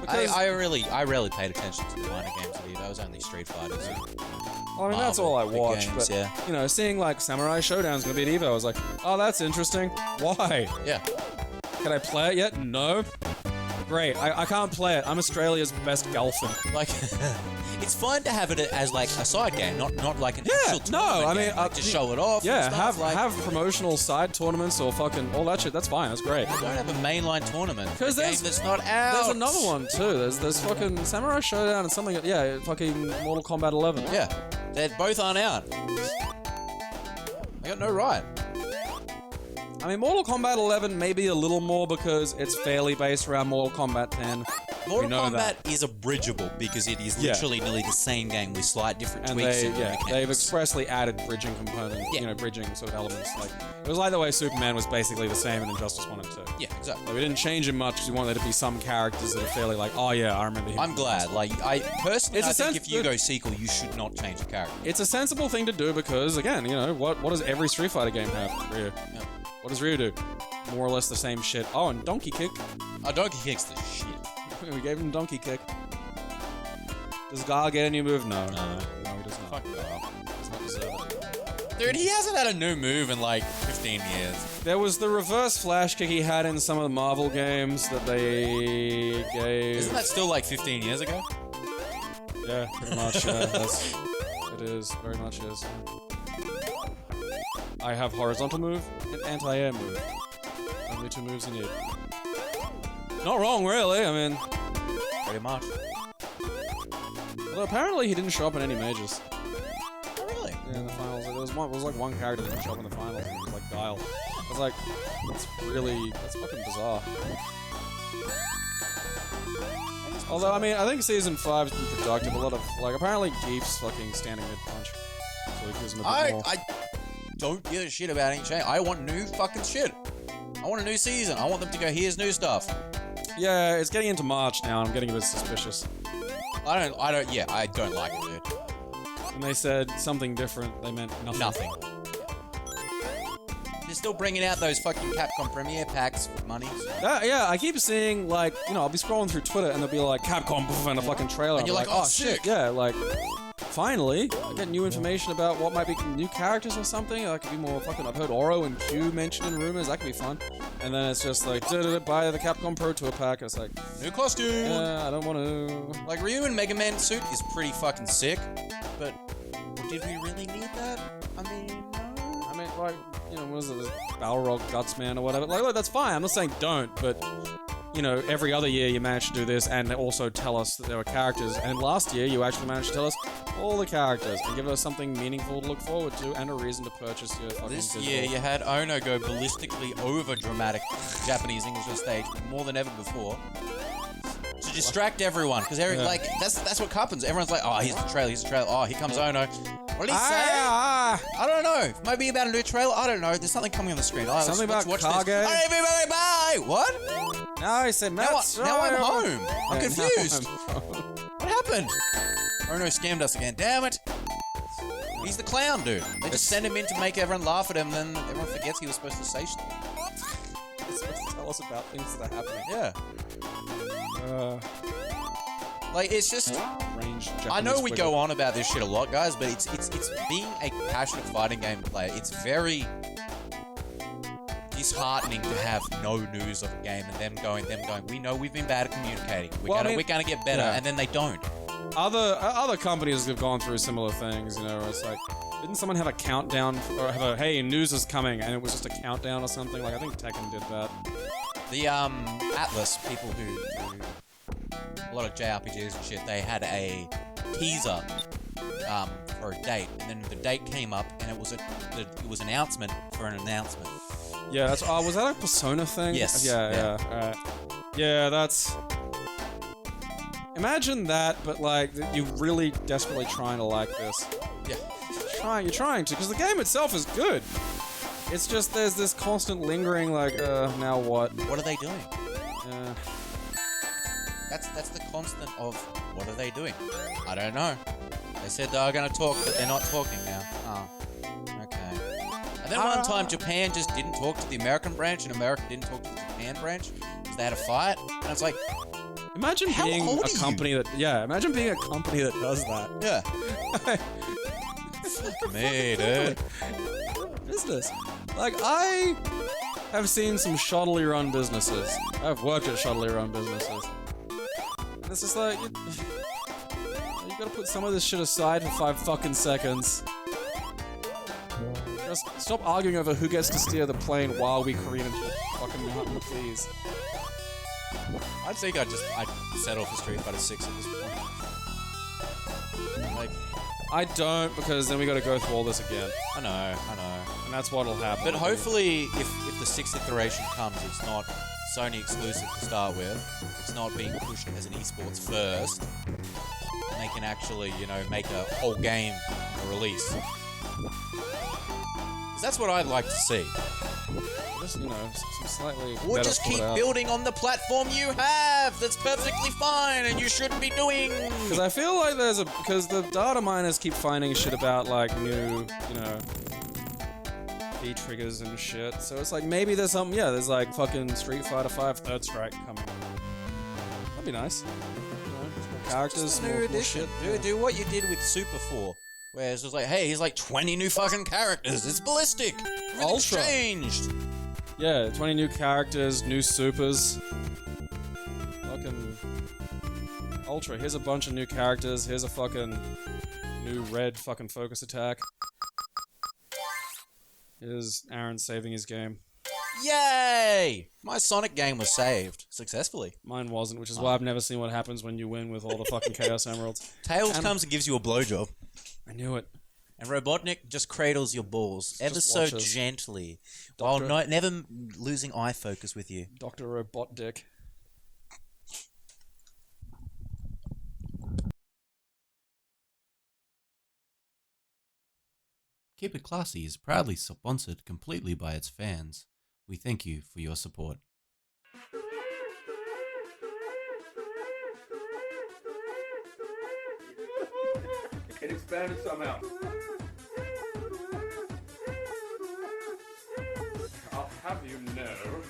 [SPEAKER 3] Because,
[SPEAKER 2] I rarely paid attention to the minor games at EVO. It was only Street Fighters.
[SPEAKER 3] I mean, that's all I
[SPEAKER 2] big
[SPEAKER 3] watched,
[SPEAKER 2] games,
[SPEAKER 3] but,
[SPEAKER 2] yeah.
[SPEAKER 3] you know, seeing like Samurai Showdown's gonna be at EVO, I was like, oh, that's interesting. Why?
[SPEAKER 2] Yeah.
[SPEAKER 3] Can I play it yet? No. Great. I can't play it. I'm Australia's best golfer.
[SPEAKER 2] Like, it's fun to have it as like a side game, not like an actual tournament
[SPEAKER 3] no, I mean,
[SPEAKER 2] game. Like, just show it off.
[SPEAKER 3] Yeah,
[SPEAKER 2] and stuff,
[SPEAKER 3] have promotional side tournaments or fucking all that shit. That's fine. That's great.
[SPEAKER 2] Don't have a mainline tournament.
[SPEAKER 3] Because
[SPEAKER 2] game that's not out.
[SPEAKER 3] There's another one too. There's fucking Samurai Showdown and something. Yeah, fucking Mortal Kombat 11.
[SPEAKER 2] Yeah, they both aren't out. I got no right.
[SPEAKER 3] I mean, Mortal Kombat 11 maybe a little more because it's fairly based around Mortal Kombat 10.
[SPEAKER 2] Mortal Kombat is a bridgeable because it is literally nearly the same game with slight different
[SPEAKER 3] and
[SPEAKER 2] tweaks.
[SPEAKER 3] They've expressly added bridging components, bridging sort of elements. Like it was like the way Superman was basically the same in Injustice 1 and 2.
[SPEAKER 2] Yeah, exactly.
[SPEAKER 3] Like, we didn't change him much because we wanted there to be some characters that are fairly like, oh yeah, I remember him.
[SPEAKER 2] I'm glad. Like, I personally, I think if you
[SPEAKER 3] go
[SPEAKER 2] sequel, you should not change the character.
[SPEAKER 3] It's a sensible thing to do because, again, what does every Street Fighter game have? Ryu. Yeah. What does Ryu do? More or less the same shit. Oh, and Donkey Kick.
[SPEAKER 2] Oh, Donkey Kick's the shit.
[SPEAKER 3] We gave him Donkey Kick. Does Guile get a new move? No, he does not.
[SPEAKER 2] Fuck Guile.
[SPEAKER 3] Does not deserve it.
[SPEAKER 2] Dude, he hasn't had a new move in like 15 years.
[SPEAKER 3] There was the reverse flash kick he had in some of the Marvel games that they gave.
[SPEAKER 2] Isn't that still like 15 years ago?
[SPEAKER 3] Yeah, pretty much. It is. Very much is. I have horizontal move and anti-air move. Only 2 moves you need. Not wrong, really. I mean,
[SPEAKER 2] pretty much.
[SPEAKER 3] Although apparently he didn't show up in any majors.
[SPEAKER 2] Oh, really?
[SPEAKER 3] Yeah, in the finals. Like, there was like one character that didn't show up in the finals, and it was like Guile. I was like, that's fucking bizarre. Although, I mean, I think Season 5's been productive. A lot of, like, apparently Geef's fucking standing mid-punch. So it gives him a bit more.
[SPEAKER 2] I don't give a shit about any change. I want new fucking shit. I want a new season. I want them to go, here's new stuff.
[SPEAKER 3] Yeah, it's getting into March now, and I'm getting a bit suspicious.
[SPEAKER 2] I don't like it, dude.
[SPEAKER 3] When they said something different, they meant nothing.
[SPEAKER 2] Nothing. They're still bringing out those fucking Capcom Premiere packs for money.
[SPEAKER 3] Yeah, I keep seeing, like, I'll be scrolling through Twitter, and there'll be like, Capcom, and a fucking trailer.
[SPEAKER 2] And you're like, oh,
[SPEAKER 3] shit. Yeah, like, finally, I get new information about what might be new characters or something. That could be more fucking, I've heard Oro and Q mentioned in rumors. That could be fun. And then it's just like, buy the Capcom Pro Tour pack. It's like,
[SPEAKER 2] new costume.
[SPEAKER 3] Yeah, I don't want to.
[SPEAKER 2] Like, Ryu and Mega Man suit is pretty fucking sick, but did we really need that? I mean, no.
[SPEAKER 3] I mean, like, what is it, this Balrog Gutsman or whatever? Like, look, that's fine. I'm not saying don't, but every other year you managed to do this and also tell us that there were characters. And last year you actually managed to tell us all the characters and give us something meaningful to look forward to and a reason to purchase your fucking
[SPEAKER 2] This year you had Ono go ballistically over dramatic Japanese English on stage more than ever before. To distract everyone, because like that's what happens. Everyone's like, oh, here's the trailer, Oh, here comes Ono. What did he say? I don't know. Maybe about a new trailer. I don't know. There's something coming on the screen.
[SPEAKER 3] Something about
[SPEAKER 2] watch
[SPEAKER 3] Kage.
[SPEAKER 2] This. Alright, everybody, bye. What?
[SPEAKER 3] No, he said
[SPEAKER 2] now I'm home. I'm confused. What happened? Ono scammed us again. Damn it. He's the clown, dude. They just send him in to make everyone laugh at him, then everyone forgets he was supposed to say stuff.
[SPEAKER 3] He's supposed to tell us about things that are happening.
[SPEAKER 2] Yeah. Like, it's just... I know we go on about this shit a lot, guys, but it's being a passionate fighting game player, it's very disheartening to have no news of a game and them going, we know we've been bad at communicating. We're gonna get better, and then they don't.
[SPEAKER 3] Other companies have gone through similar things, where it's like, didn't someone have a countdown, or have a, hey, news is coming, and it was just a countdown or something? Like, I think Tekken did that.
[SPEAKER 2] The, Atlas, people who a lot of JRPGs and shit, they had a teaser, for a date, and then the date came up, and it was an announcement for an announcement.
[SPEAKER 3] Yeah, that's, was that a Persona thing?
[SPEAKER 2] Yes.
[SPEAKER 3] Yeah, alright. Yeah, that's... Imagine that, but like, you're really desperately trying to like this.
[SPEAKER 2] Yeah.
[SPEAKER 3] You're trying to, because the game itself is good. It's just, there's this constant lingering, like, now what?
[SPEAKER 2] What are they doing?
[SPEAKER 3] Yeah.
[SPEAKER 2] That's the constant of, what are they doing? I don't know. They said they were gonna talk, but they're not talking now. Oh. Okay. And then one time, Japan just didn't talk to the American branch, and America didn't talk to the Japan branch, because they had a fight, and it's like...
[SPEAKER 3] Imagine being a company that does that.
[SPEAKER 2] Yeah. Fuck me, dude.
[SPEAKER 3] Business. Like, I have seen some shoddily run businesses. I've worked at shoddily run businesses. And it's just like, you gotta put some of this shit aside for 5 fucking seconds. Just stop arguing over who gets to steer the plane while we careen into a fucking mountain, please.
[SPEAKER 2] I'd think I'd settle for Street Fighter 6 at this point. Like,
[SPEAKER 3] I don't, because then we gotta go through all this again.
[SPEAKER 2] I know.
[SPEAKER 3] And that's what'll happen.
[SPEAKER 2] But hopefully, if the 6th iteration comes, it's not Sony exclusive to start with. It's not being pushed as an esports first. And they can actually, you know, make a whole game a release. Because that's what I'd like to see.
[SPEAKER 3] Just, you know, some slightly
[SPEAKER 2] Or
[SPEAKER 3] better
[SPEAKER 2] just keep
[SPEAKER 3] thought out.
[SPEAKER 2] building on the platform you have. That's perfectly fine, and you shouldn't be doing.
[SPEAKER 3] Because I feel like because the data miners keep finding shit about like new, you know, key triggers and shit. So it's like maybe there's something. Yeah, there's like fucking Street Fighter 5 Third Strike coming. That'd be nice. You know, more characters,
[SPEAKER 2] Just a
[SPEAKER 3] more,
[SPEAKER 2] new
[SPEAKER 3] more
[SPEAKER 2] edition.
[SPEAKER 3] shit.
[SPEAKER 2] Do what you did with Super 4. Where it's just like, hey, here's like 20 new fucking characters. It's ballistic. Everything's
[SPEAKER 3] Ultra.
[SPEAKER 2] changed.
[SPEAKER 3] Yeah, 20 new characters, new supers. Fucking Ultra. Here's a bunch of new characters. Here's a fucking new red fucking focus attack. Here's Aaron saving his game.
[SPEAKER 2] Yay! My Sonic game was saved successfully.
[SPEAKER 3] Mine wasn't, which is why I've never seen what happens when you win with all the fucking Chaos Emeralds.
[SPEAKER 2] Tails comes and gives you a blowjob.
[SPEAKER 3] I knew it.
[SPEAKER 2] And Robotnik just cradles your balls ever
[SPEAKER 3] Just
[SPEAKER 2] so
[SPEAKER 3] watches.
[SPEAKER 2] gently,
[SPEAKER 3] Doctor-
[SPEAKER 2] while never losing eye focus with you.
[SPEAKER 3] Dr. Robot Dick.
[SPEAKER 4] Keep It Classy is proudly sponsored completely by its fans. We thank you for your support.
[SPEAKER 1] It expanded somehow. I'll have you know.